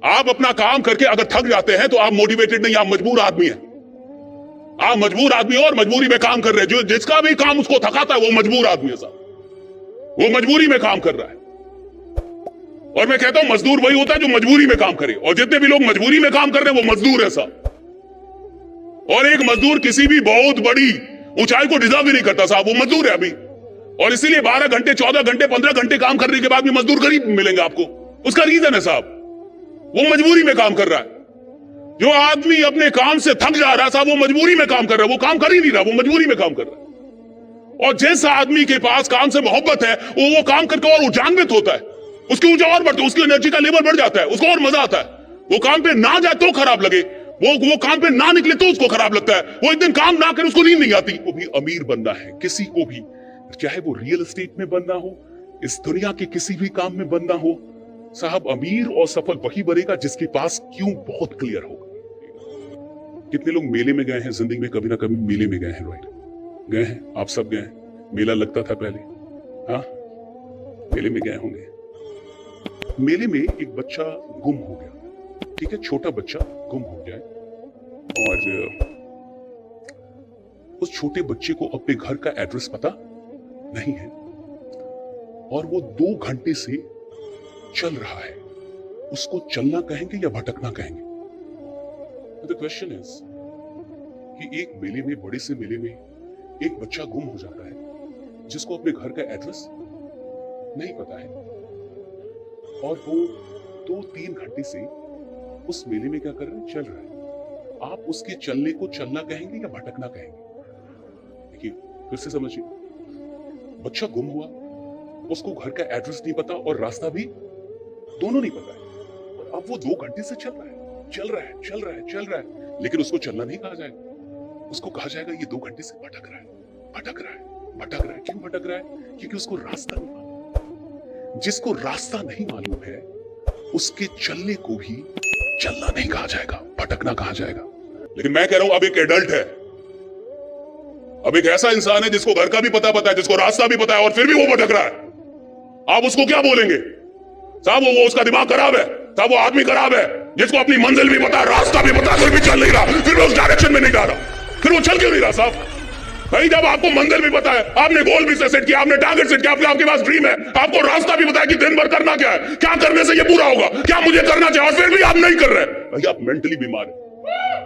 आप अपना काम करके अगर थक जाते हैं तो आप मोटिवेटेड नहीं, आप मजबूर आदमी हैं। आप मजबूर आदमी हो और मजबूरी में काम कर रहे हैं। जो जिसका भी काम उसको थकाता है वो मजबूर आदमी है साहब, वो मजबूरी में काम कर रहा है। और मैं कहता हूं मजदूर वही होता है जो मजबूरी में काम करे, और जितने भी लोग मजबूरी में काम कर रहे हैं वो मजदूर है साहब। और एक मजदूर किसी भी बहुत बड़ी ऊंचाई को डिजर्व भी नहीं करता साहब, वो मजदूर है अभी। और इसीलिए 12 घंटे 14 घंटे 15 घंटे काम करने के बाद भी मजदूर गरीब मिलेंगे आपको। उसका रीजन है साहब, वो मजबूरी में काम कर रहा है। जो आदमी अपने काम से थक जा रहा है साहब, वो मजबूरी में काम कर रहा है, वो काम कर ही नहीं रहा, वो मजबूरी में काम कर रहा है। और जिस आदमी के पास काम से मोहब्बत है वो काम करके और ऊर्जान्वित होता है, उसकी ऊर्जा और बढ़ती है, उसकी एनर्जी का लेवल बढ़ जाता है, उसको और मजा आता है। वो काम पे ना जाए तो खराब लगे, वो काम पे ना निकले तो उसको खराब लगता है, वो एक दिन काम ना करे उसको नींद नहीं आती। वो भी अमीर बनना है किसी को भी, चाहे वो रियल एस्टेट में बनना हो, इस दुनिया के किसी भी काम में बनना हो साहब, अमीर और सफल वही बनेगा जिसके पास क्यों बहुत क्लियर होगा। कितने लोग मेले में गए हैं जिंदगी में, कभी ना कभी मेले में गए हैं, राइट? गए हैं, आप सब गए हैं। मेला लगता था पहले, हाँ, मेले में गए होंगे। मेले में एक बच्चा गुम हो गया, ठीक है, छोटा बच्चा गुम हो गया, और उस छोटे बच्चे को अपने घर का एड्रेस पता नहीं है, और वो 2 घंटे से चल रहा है। उसको चलना कहेंगे या भटकना कहेंगे? द क्वेश्चन इज कि एक मेले में, बड़े से मेले में एक बच्चा गुम हो जाता है जिसको अपने घर का एड्रेस नहीं पता है, और वो 2-3 घंटे से उस मेले में क्या कर रहे हैं, चल रहा है। आप उसके चलने को चलना कहेंगे या भटकना कहेंगे? देखिए फिर से समझिए, बच्चा गुम हुआ, उसको घर का एड्रेस नहीं पता और रास्ता भी दोनों नहीं पता है। अब वो 2 घंटे से चल रहा है, चल रहा है, चल रहा है, चल रहा है, लेकिन उसको चलना नहीं कहा जाएगा, उसको कहा जाएगा ये 2 घंटे से भटक रहा है, भटक रहा है, भटक रहा है। क्यों भटक रहा है? क्योंकि उसको रास्ता नहीं मालूम। जिसको रास्ता नहीं मालूम है उसके चलने को भी चलना नहीं कहा जाएगा, भटकना कहा जाएगा। लेकिन मैं कह रहा हूं अब एक एडल्ट है, अब एक ऐसा इंसान है जिसको घर का भी पता है, जिसको रास्ता भी पता है, और फिर भी वो भटक रहा है। आप उसको क्या बोलेंगे साहब? वो उसका दिमाग खराब है साहब, वो आदमी खराब है जिसको अपनी मंजिल भी पता है, रास्ता भी पता है, कोई भी चल नहीं रहा, फिर वो उस डायरेक्शन में नहीं जा रहा, फिर वो चल क्यों नहीं रहा साहब? भाई जब आपको मंजिल भी पता है, आपने गोल भी सेट किया, आपने टारगेट सेट किया, आपके पास ड्रीम है, आपको रास्ता भी पता है कि दिन भर करना क्या है, क्या करने से ये पूरा होगा, क्या मुझे करना चाहिए, और फिर भी आप नहीं कर रहे, भाई आप मेंटली बीमार है।